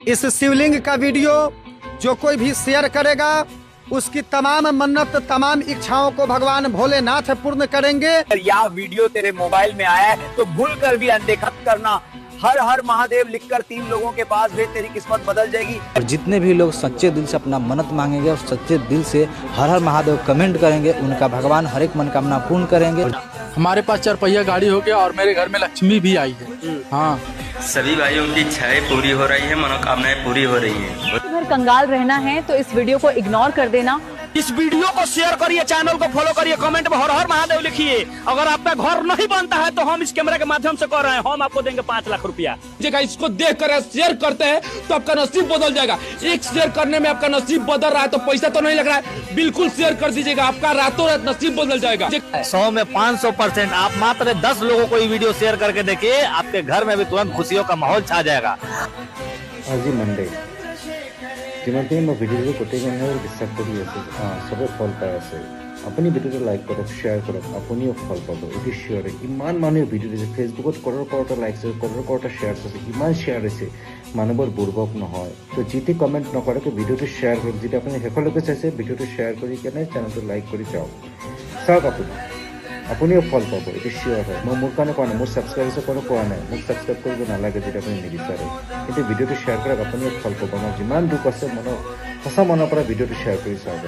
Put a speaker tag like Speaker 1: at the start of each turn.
Speaker 1: इस शिवलिंग का वीडियो जो कोई भी शेयर करेगा उसकी तमाम मन्नत तमाम इच्छाओं को भगवान भोलेनाथ पूर्ण करेंगे।
Speaker 2: यह वीडियो तेरे मोबाइल में आया है तो भूल कर भी अनदेखा करना। हर हर महादेव लिखकर 3 लोगों के पास भेज, तेरी किस्मत बदल जाएगी।
Speaker 3: और जितने भी लोग सच्चे दिल से अपना मन्नत मांगेंगे और सच्चे दिल से हर हर महादेव कमेंट करेंगे, उनका भगवान हर एक मनोकामना पूर्ण करेंगे।
Speaker 4: हमारे पास 4 पहिया गाड़ी हो गया और मेरे घर में लक्ष्मी भी आई है। हाँ,
Speaker 5: सभी भाइयों की इच्छाएं पूरी हो रही है, मनोकामनाएं पूरी हो रही हैं।
Speaker 6: अगर कंगाल रहना है तो इस वीडियो को इग्नोर कर देना।
Speaker 2: इस वीडियो को शेयर करिए, चैनल को फॉलो करिए, कमेंट में हर हर महादेव लिखिए। अगर आपका घर नहीं बनता है तो हम इस कैमरा के माध्यम से कर रहे हैं, हम आपको देंगे 5 लाख रुपया।
Speaker 7: इसको देख कर शेयर करते हैं तो आपका नसीब बदल जाएगा। एक शेयर करने में आपका नसीब बदल रहा है तो पैसा तो नहीं लग रहा है, बिल्कुल शेयर कर दीजिएगा, आपका रातों रात नसीब बदल जाएगा।
Speaker 2: 100 में 500%। आप मात्र 10 लोगों को ये वीडियो शेयर करके देखिए, आपके घर में भी तुरंत खुशियों का माहौल छा जाएगा।
Speaker 8: आज मंडे जिमानখিনি मैं भिडिओ गोटे বিশ্বাস কৰি আছো সবে ফল পাই আছে। আপুনি ভিডিওটো লাইক কৰক, শ্বেয়াৰ কৰক, আপুনিও ফল পাব। এটি শ্বেয়াৰ ইমান মানুহে ভিডিও দিছে, ফেচবুকত কৰটা লাইক আছে, কৰটা শ্বেয়াৰ আছে, ইমান শ্বেয়াৰ আছে, মানুহবোৰ বুৰ্বক নহয়। তো যিটি কমেণ্ট নকৰাকৈ ভিডিওটো শ্বেয়াৰ কৰক। যদি আপুনি শেষলৈকে চাইছে ভিডিওটো শ্বেয়াৰ কৰি কেনে চেনেলটো লাইক কৰি যাওক। চাওক আপুনিও ফল পাব, এইটো চিয়ৰ হয়। মই মোৰ কাৰণে কোৱা নাই, মোৰ ছাবস্ক্ৰাইবাৰ্ছৰ কাৰণে কোৱা নাই, মোক ছাবস্ক্ৰাইব কৰিব নালাগে যদি আপুনি নিবিচাৰে। কিন্তু ভিডিওটো শ্বেয়াৰ কৰক, আপুনিও ফল পাব। আমাৰ যিমান দুখ আছে সঁচা মনৰ পৰা ভিডিওটো শ্বেয়াৰ কৰি চাওক।